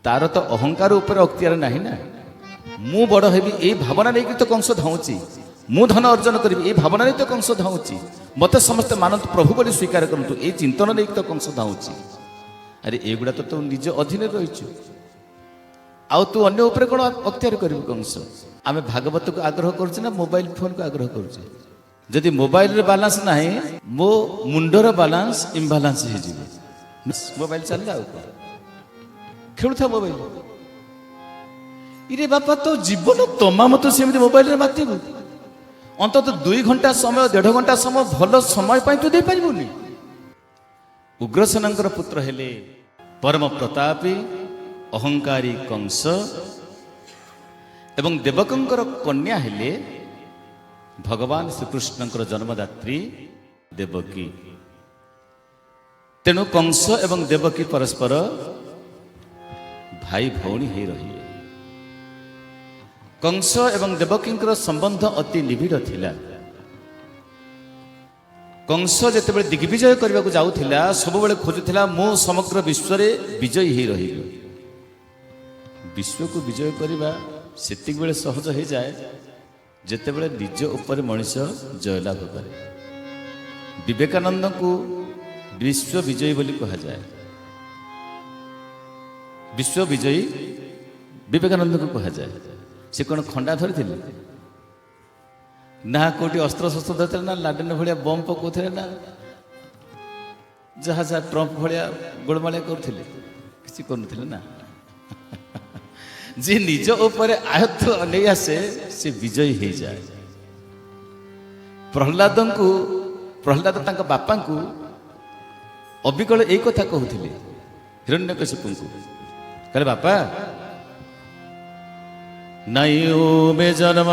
तार तो अहंकार उपर अख्तियार नहीं ना मु बड़ हेबी ए भावना नहीं तो कंस धाऊँची मु धन अर्जन करी ए भावना नहीं तो कंस धाऊँची मत समस्ते मानत प्रभु बोली स्वीकार करतु ए चिंतन नहीं तो कंस धाऊँची अरे एगुड़ा तो तू निज अधीन रही आउ तू अन्य उपर कौन अख्तियार कर कंस आम भागवत को आग्रह करुचे ना मोबाइल फोन को आग्रह करुचे जदि मोबाइल रे बालांस ना मो मुंडर बालांस इम्बालांस हो मोबाइल चलला खेलुथा मोबाइल इरे बापा तो जीवन तमाम तो सेमती मोबाइल रे मातिबु अंतत 2 घंटा समय 1.5 घंटा समय भल समय पाई तू दे पारिबुनी उग्रसेनंकर पुत्र हेले परम प्रतापी अहंकारी कंस एवं देवकंकर कन्या हेले भगवान श्रीकृष्णंकर जन्मदात्री देवकी तेणु कंस एवं देवकी परस्पर भाई भौणी हो रही कंस एवं देवकींकर संबंध अति निबिड़ थिला कंस जिते दिग्विजय करने को जाऊला सब बेले खोजुला मु समग्र विश्व रे विजयी हो रही विश्व को विजय करने से बेले सहज हो जाए जिते बड़े निज उपर मनीष जयलाभ करे विवेकानंद को विश्व विजयी बोली कहा जाए विश्व विजयी विवेकानंद को कहा जाए से कौन खंडा धरी ना कोटी अस्त्र शस्त्र धरते ना लाडेन भाया बम पकाउे ना जहाँ जहाँ ट्रम्प भाया गोलमालिया करुले किसी करुले ना जी निज उपर आयत्त नहीं आसे से विजयी हो जाए प्रहलाद को प्रहलाद बापा को अबिकल यही कथा कहते हिरण्यकशिपु को कहले बापा नाइओ में जन्म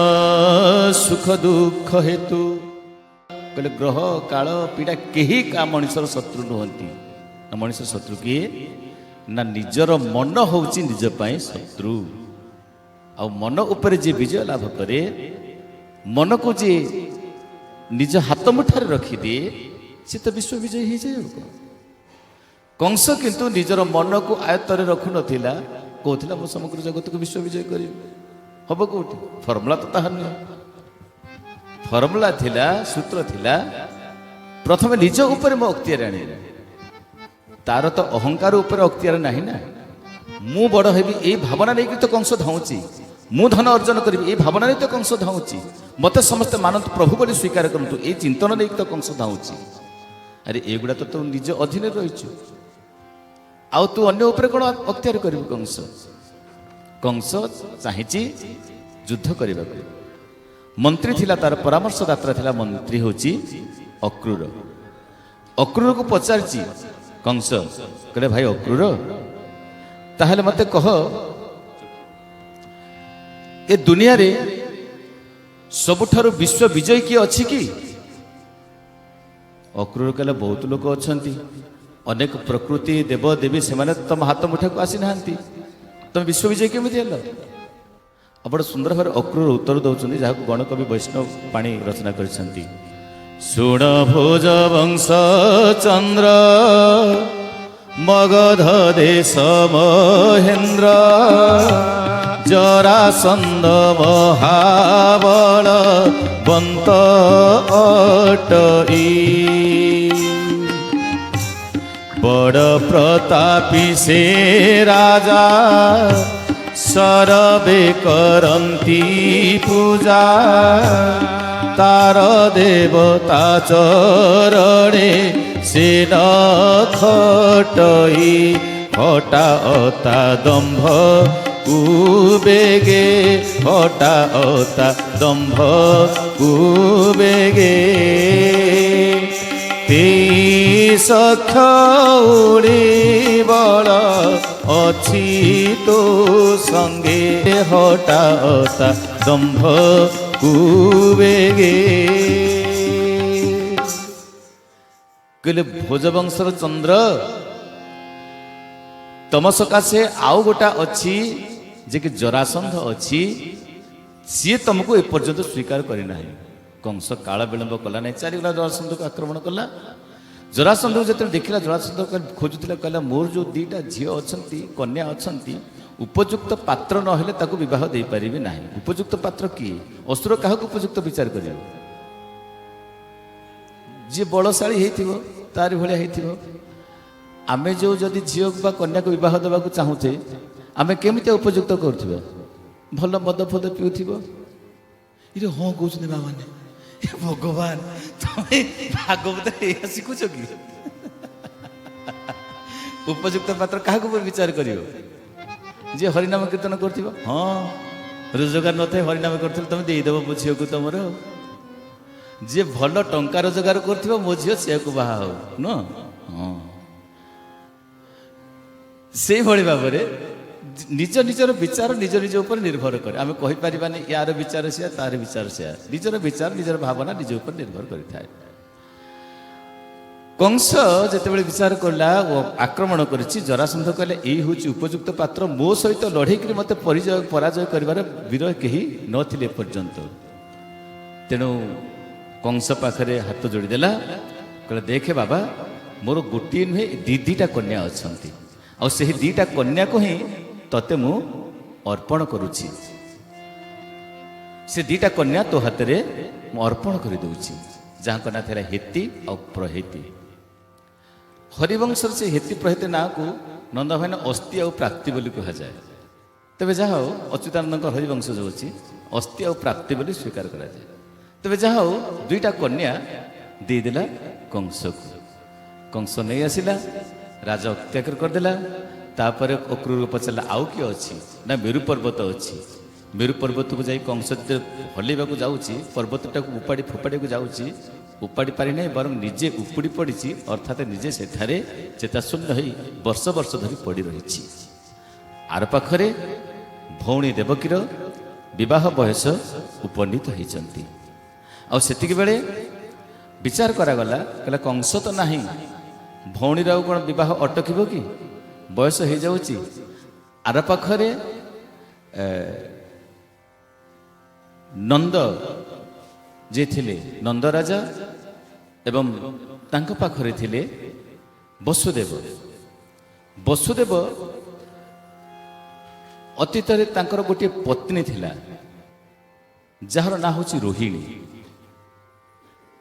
सुख दुख हेतु कहले ग्रह काल पीड़ा कहीं का मनुष्यर शत्रु नुहंती मनुष्य शत्रु किए ना निजर मन होउची निज पाए शत्रु आ मन उपर जे विजय लाभ करे मन को जे निज हाथ मुठार रखिदिए से तो विश्व विजयी हो जाए कंस किंतु निजर मन को आयत्तर रखु नथिला कहथिला मो समग्र जगत को विश्व विजय करी हम कौटी फर्मुला तो ताहा नुह फर्मुला थिला सूत्र थिला प्रथम निज उपर मो अख्तियार आने तार तो अहंकार उपर अख्तियार नहीं ना मु बड़ हेबी ए भावना नहीं तो कंस धाऊँची मु धन अर्जन करी ए भावना नहीं तो कंस धाऊँची मत समस्ते मानत प्रभु बोली स्वीकार करतु ए चिंतन नहीं तो कंस धाऊँची अरे एगुड़ा तो तू निज अधीन रही आउ तू अन्य उपर कौन अख्तियार कर कंस कंस चाहिए युद्ध करने को मंत्री थिला तार परामर्शदाता थिला मंत्री होची अक्रूर अक्रूर को पचारची कंस कहले भाई अक्रूर ताहले मते कह ए दुनिया रे सबुठारु विश्व विजय किए अछि कि अक्रूर कहले बहुत लोक अछंती अनेक प्रकृति देव देवी से तुम हाथ मुठा को आसी नांती तुम विश्व विजय केमी हेल बड़ा सुंदर भाव अक्रूर उत्तर दौरान जहाँ गणकवि वैष्णव पाणी रचना कर शुण भोज वंश चंद्र मगध देश महेन्द्र जरासंध महाबल बंत अटई बड़ प्रतापी से राजा सरबे करंती पूजा तार देवता चरणे से न खटई हटा अता दंभ कुबेगे हटा अता दंभ कुबेगे सख उड़ी बल अच्छी तो संगे हटा अता दंभ कुबेगे कहले भोजवंशर चंद्र तम सकाशे आउ गोटा अच्छी जे कि जरासंध अच्छी सी तुमको एपर्यंत स्वीकार करना कंस काल विलंब कला नहीं चलीगला जरासंध को आक्रमण कला जरासंध जो देखला जरासंध खोजुला कहला मोर जो दीटा झील अच्छा कन्या अच्छा ଉପଯୁକ୍ତ ପାତ୍ର ନହେଲେ ତାକୁ ବିବାହ ଦେଇପାରିବେ ନାହିଁ। ଉପଯୁକ୍ତ ପାତ୍ର କିଏ? ଅସୁର କାହାକୁ ଉପଯୁକ୍ତ ବିଚାର କରିବ? ଯିଏ ବଳଶାଳୀ ହେଇଥିବ ତାରି ଭଳିଆ ହେଇଥିବ। ଆମେ ଯେଉଁ ଯଦି ଝିଅ ବା କନ୍ୟାକୁ ବିବାହ ଦେବାକୁ ଚାହୁଁଛେ ଆମେ କେମିତି ଉପଯୁକ୍ତ କରୁଥିବା? ଭଲ ମଦ ଫଦ ପିଉଥିବ। ଇରେ ହଁ କହୁଛନ୍ତି ମା ମାନେ, ଭଗବାନ ତମେ ଭାଗବତ ଏଇଆ ଶିଖୁଛ କି? ଉପଯୁକ୍ତ ପାତ୍ର କାହାକୁ ବିଚାର କରିବ? ଯିଏ ହରିନାମ କୀର୍ତ୍ତନ କରୁଥିବ। ହଁ ରୋଜଗାର ନଥାଏ ହରିନାମ କରୁଥିଲେ ତମେ ଦେଇଦେବ ମୋ ଝିଅକୁ ତମର। ଯିଏ ଭଲ ଟଙ୍କା ରୋଜଗାର କରୁଥିବ ମୋ ଝିଅ ସେଆକୁ ବାହା ହଉ ନୁହଁ? ହଁ ସେଇଭଳି ଭାବରେ ନିଜ ନିଜର ବିଚାର ନିଜ ନିଜ ଉପରେ ନିର୍ଭର କରେ। ଆମେ କହିପାରିବାନି ୟାର ବିଚାର ସେୟା ତାର ବିଚାର ସେୟା। ନିଜର ବିଚାର ନିଜର ଭାବନା ନିଜ ଉପରେ ନିର୍ଭର କରିଥାଏ। କଂସ ଯେତେବେଳେ ବିଚାର କଲା ଓ ଆକ୍ରମଣ କରିଛି, ଜରାସନ୍ଧ କହିଲେ ଏଇ ହେଉଛି ଉପଯୁକ୍ତ ପାତ୍ର, ମୋ ସହିତ ଲଢ଼େଇକରି ମୋତେ ପରାଜୟ କରିବାର ବୀର କେହି ନଥିଲେ ଏପର୍ଯ୍ୟନ୍ତ। ତେଣୁ କଂସ ପାଖରେ ହାତ ଯୋଡ଼ିଦେଲା, କହିଲା ଦେଖେ ବାବା ମୋର ଗୋଟିଏ ନୁହେଁ ଦିଟା କନ୍ୟା ଅଛନ୍ତି, ଆଉ ସେହି ଦିଟା କନ୍ୟାକୁ ହିଁ ତତେ ମୁଁ ଅର୍ପଣ କରୁଛି। ସେ ଦିଟା କନ୍ୟା ତୋ ହାତରେ ମୁଁ ଅର୍ପଣ କରିଦେଉଛି, ଯାହାଙ୍କ ନାଁ ଥିଲା ହେତି ଆଉ ପ୍ରହେତି। ହରିବଂଶର ସେ ହେତି ପ୍ରହେତି ନାଁକୁ ନନ୍ଦଭାଇନା ଅସ୍ତି ଆଉ ପ୍ରାପ୍ତି ବୋଲି କୁହାଯାଏ। ତେବେ ଯାହା ହଉ ଅଚ୍ୟୁତାନନ୍ଦଙ୍କ ହରିବଂଶ ଯେଉଁ ଅଛି ଅସ୍ତି ଆଉ ପ୍ରାପ୍ତି ବୋଲି ସ୍ୱୀକାର କରାଯାଏ। ତେବେ ଯାହା ହଉ ଦୁଇଟା କନ୍ୟା ଦେଇଦେଲା କଂସକୁ। କଂସ ନେଇ ଆସିଲା, ରାଜା ଅତ୍ୟାଚାର କରିଦେଲା। ତାପରେ ଅକ୍ରୁରକୁ ପଚାରିଲା ଆଉ କିଏ ଅଛି? ନା ମେରୁ ପର୍ବତ ଅଛି। ମେରୁ ପର୍ବତକୁ ଯାଇ କଂସ ହଲେଇବାକୁ ଯାଉଛି, ପର୍ବତଟାକୁ ଉପାଡ଼ି ଫୋପାଡ଼ିବାକୁ ଯାଉଛି, ଉପାଡ଼ି ପାରିନାହିଁ, ବରଂ ନିଜେ ଉପୁଡ଼ି ପଡ଼ିଛି, ଅର୍ଥାତ୍ ନିଜେ ସେଠାରେ ଚେତାଶୂନ୍ୟ ହୋଇ ବର୍ଷ ବର୍ଷ ଧରି ପଡ଼ି ରହିଛି। ଆର ପାଖରେ ଭଉଣୀ ଦେବକୀର ବିବାହ ବୟସ ଉପନୀତ ହୋଇଛନ୍ତି। ଆଉ ସେତିକି ବେଳେ ବିଚାର କରାଗଲା, କହିଲା କଂସ ତ ନାହିଁ, ଭଉଣୀର ଆଉ କ'ଣ ବିବାହ ଅଟକିବ କି? ବୟସ ହେଇଯାଉଛି। ଆର ପାଖରେ ନନ୍ଦ ଯିଏ ଥିଲେ ନନ୍ଦ ରାଜା ଏବଂ ତାଙ୍କ ପାଖରେ ଥିଲେ ବସୁଦେବ। ବସୁଦେବ ଅତୀତରେ ତାଙ୍କର ଗୋଟିଏ ପତ୍ନୀ ଥିଲା ଯାହାର ନାଁ ହେଉଛି ରୋହିଣୀ।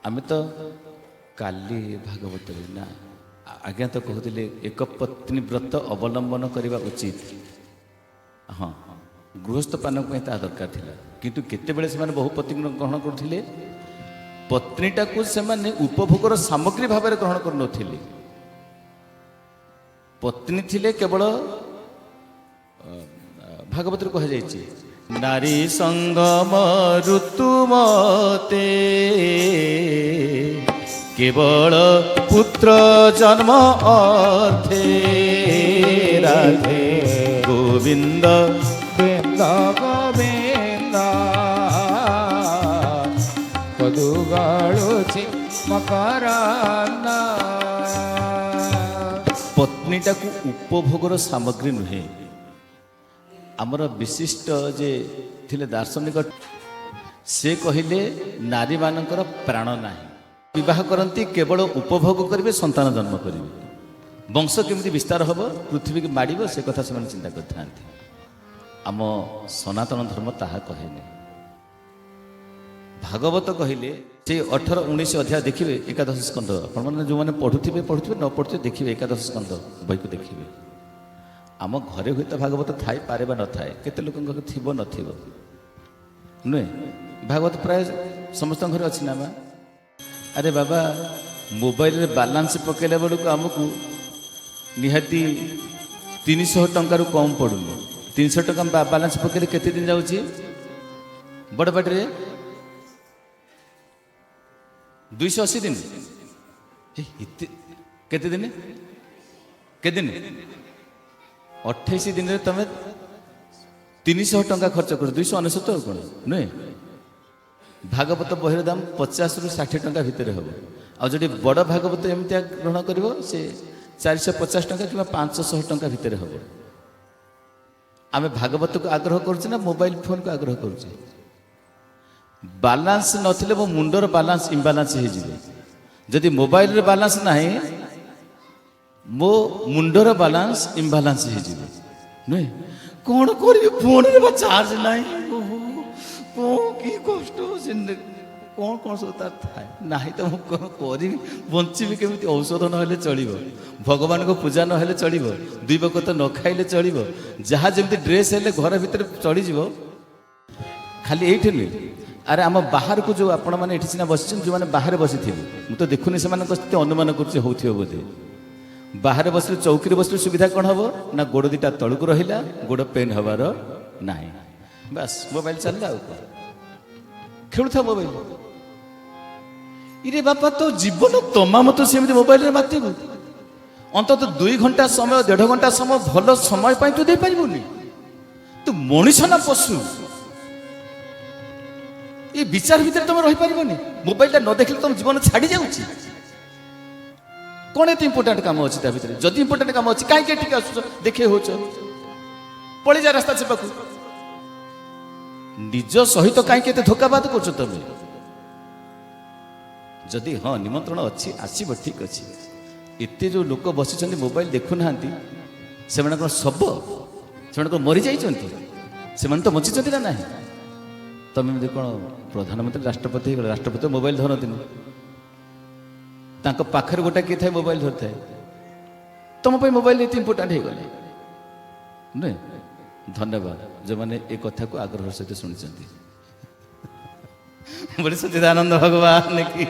ଆମେ ତ କାଲି ଭାଗବତରେ ନା ଆଜ୍ଞା ତ କହୁଥିଲେ ଏକ ପତ୍ନୀ ବ୍ରତ ଅବଲମ୍ବନ କରିବା ଉଚିତ। ହଁ ଗୃହସ୍ଥ ପାନକ ପାଇଁ ତାହା ଦରକାର ଥିଲା, କିନ୍ତୁ କେତେବେଳେ ସେମାନେ ବହୁ ପତ୍ନୀ ଗ୍ରହଣ କରୁଥିଲେ? ପତ୍ନୀଟାକୁ ସେମାନେ ଉପଭୋଗର ସାମଗ୍ରୀ ଭାବରେ ଗ୍ରହଣ କରୁନଥିଲେ। ପତ୍ନୀ ଥିଲେ କେବଳ ଭାଗବତରେ କୁହାଯାଇଛି ନାରୀ ସଙ୍ଗମ ଋତୁ ମତେ କେବଳ ପୁତ୍ର ଜନ୍ମ ଅର୍ଥେ ରାଧେ ଗୋବିନ୍ଦ ବେନ୍ଦ ଗୋବିନ୍ଦ କଦୁ ଗାଳୁଛି ମକରାନ୍ଦ। ପତ୍ନୀଟାକୁ ଉପଭୋଗର ସାମଗ୍ରୀ ନୁହେଁ। ଆମର ବିଶିଷ୍ଟ ଯେ ଥିଲେ ଦାର୍ଶନିକ, ସେ କହିଲେ ନାରୀମାନଙ୍କର ପ୍ରାଣ ନାହିଁ, ବିବାହ କରନ୍ତି କେବଳ ଉପଭୋଗ କରିବେ, ସନ୍ତାନ ଜନ୍ମ କରିବେ, ବଂଶ କେମିତି ବିସ୍ତାର ହେବ, ପୃଥିବୀକି ମାଡ଼ିବ, ସେ କଥା ସେମାନେ ଚିନ୍ତା କରିଥାନ୍ତି। ଆମ ସନାତନ ଧର୍ମ ତାହା କହେନି। ଭାଗବତ କହିଲେ ସେ 18-19 ଅଧ୍ୟାୟ ଦେଖିବେ, ଏକାଦଶ ସ୍କନ୍ଧ। ଆପଣମାନେ ଯେଉଁମାନେ ପଢ଼ୁଥିବେ ନ ପଢ଼ୁଥିବେ ଦେଖିବେ, ଏକାଦଶ ସ୍କନ୍ଧ ବହିକୁ ଦେଖିବେ। ଆମ ଘରେ ହୁଏତ ଭାଗବତ ଥାଇପାରେ ବା ନଥାଏ, କେତେ ଲୋକଙ୍କ ଥିବ ନଥିବ ନୁହେଁ। ଭାଗବତ ପ୍ରାୟ ସମସ୍ତଙ୍କ ଘରେ ଅଛି ନା ମା? ଆରେ ବାବା ମୋବାଇଲରେ ବାଲାନ୍ସ ପକାଇଲା ବେଳକୁ ଆମକୁ ନିହାତି 300 ଟଙ୍କାରୁ କମ୍ ପଡ଼ୁନି। 300 ଟଙ୍କା ବାଲାନ୍ସ ପକାଇଲେ କେତେ ଦିନ ଯାଉଛି? ବଡ଼ ପାଟିରେ 280 ଦିନ। କେତେ ଦିନ? 28 ଦିନରେ ତମେ 300 ଟଙ୍କା ଖର୍ଚ୍ଚ କର, 299 ଆଉ କ'ଣ ନୁହେଁ। ଭାଗବତ ବହିର ଦାମ 50ରୁ 60 ଟଙ୍କା ଭିତରେ ହେବ। ଆଉ ଯଦି ବଡ଼ ଭାଗବତ ଏମିତିଆ ଗ୍ରହଣ କରିବ ସେ 450 ଟଙ୍କା କିମ୍ବା 500 ଟଙ୍କା ଭିତରେ ହେବ। ଆମେ ଭାଗବତକୁ ଆଗ୍ରହ କରୁଛେ ନା ମୋବାଇଲ ଫୋନକୁ ଆଗ୍ରହ କରୁଛେ? ବାଲାନ୍ସ ନଥିଲେ ମୋ ମୁଣ୍ଡର ବାଲାନ୍ସ ଇମ୍ବାଲାନ୍ସ ହେଇଯିବ। ଯଦି ମୋବାଇଲରେ ବାଲାନ୍ସ ନାହିଁ ମୋ ମୁଣ୍ଡର ବାଲାନ୍ସ ଇମ୍ବାଲାନ୍ସ ହେଇଯିବ ନୁହେଁ। କ'ଣ କରିବି ଫୋନରେ ବା ଚାର୍ଜ ନାହିଁ। ଓହୋ କ'ଣ କି କଷ୍ଟ ସେ କ'ଣ ସବୁ ତାର ଥାଏ। ନାହିଁ ତ ମୁଁ କ'ଣ କରିବି, ବଞ୍ଚିବି କେମିତି? ଔଷଧ ନହେଲେ ଚଳିବ, ଭଗବାନଙ୍କ ପୂଜା ନହେଲେ ଚଳିବ, ଦୁଇ ବକ୍ତ ନ ଖାଇଲେ ଚଳିବ, ଯାହା ଯେମିତି ଡ୍ରେସ୍ ହେଲେ ଘର ଭିତରେ ଚଳିଯିବ। ଖାଲି ଏଇଠି ନୁହେଁ, ଆରେ ଆମ ବାହାରକୁ ଯେଉଁ ଆପଣମାନେ ଏଠି ସିନା ବସିଛନ୍ତି, ଯେଉଁମାନେ ବାହାରେ ବସିଥିବେ, ମୁଁ ତ ଦେଖୁନି ସେମାନଙ୍କ ସ୍ଥିତି, ଅନୁମାନ କରୁଛି ହେଉଥିବ ବୋଧେ। ବାହାରେ ବସିଲେ, ଚୌକିରେ ବସିଲେ ସୁବିଧା କ'ଣ ହେବ ନା ଗୋଡ଼ ଦୁଇଟା ତଳକୁ ରହିଲା, ଗୋଡ଼ ପେନ୍ ହେବାର ନାହିଁ। ବାସ୍ ମୋବାଇଲ ଚାଲିଲା ଆଉ କ'ଣ, ଖେଳୁଥାଉ ମୋବାଇଲ। ଇରେ ବାପା ତୋ ଜୀବନ ତମାମ ତ ସେମିତି ମୋବାଇଲରେ ମାତିବୁ। ଅନ୍ତତଃ 2 ଘଣ୍ଟା ସମୟ, 1.5 ଘଣ୍ଟା ସମୟ ଭଲ ସମୟ ପାଇଁ ତୁ ଦେଇପାରିବୁନି। ତୁ ମଣିଷ ନା ପଶୁ? ଏ ବିଚାର ଭିତରେ ତମେ ରହିପାରିବନି। ମୋବାଇଲଟା ନ ଦେଖିଲେ ତମ ଜୀବନ ଛାଡ଼ି ଯାଉଛି। କ'ଣ ଏତେ ଇମ୍ପୋର୍ଟାଣ୍ଟ କାମ ଅଛି ତା ଭିତରେ? ଯଦି ଇମ୍ପୋର୍ଟାଣ୍ଟ କାମ ଅଛି କାହିଁକି ଏଠିକି ଆସୁଛ, ଦେଖେଇ ହେଉଛ? ପଳେଇଯା ରାସ୍ତା ସେପାକୁ। ନିଜ ସହିତ କାହିଁକି ଏତେ ଧୋକାବାଦ କରୁଛ ତମେ? ଯଦି ହଁ ନିମନ୍ତ୍ରଣ ଅଛି ଆସିବ, ଠିକ ଅଛି। ଏତେ ଯେଉଁ ଲୋକ ବସିଛନ୍ତି ମୋବାଇଲ ଦେଖୁନାହାନ୍ତି, ସେମାନେ କ'ଣ ଶବ? ସେମାନେ କ'ଣ ମରିଯାଇଛନ୍ତି? ସେମାନେ ତ ବଞ୍ଚିଛନ୍ତି ନା ନାହିଁ? ତମେ ଏମିତି କ'ଣ ପ୍ରଧାନମନ୍ତ୍ରୀ, ରାଷ୍ଟ୍ରପତି ହେଇଗଲେ, ରାଷ୍ଟ୍ରପତି ମୋବାଇଲ ଧରନ୍ତିନି, ତାଙ୍କ ପାଖରେ ଗୋଟେ କିଏ ଥାଏ ମୋବାଇଲ ଧରିଥାଏ। ତମ ପାଇଁ ମୋବାଇଲ ଏତେ ଇମ୍ପୋର୍ଟାଣ୍ଟ ହେଇଗଲେ ନୁହେଁ? ଧନ୍ୟବାଦ ଯେଉଁମାନେ ଏ କଥାକୁ ଆଗ୍ରହର ସହିତ ଶୁଣିଛନ୍ତି। ବଡ଼ି ସଚିଦାନନ୍ଦ ଭଗବାନ କି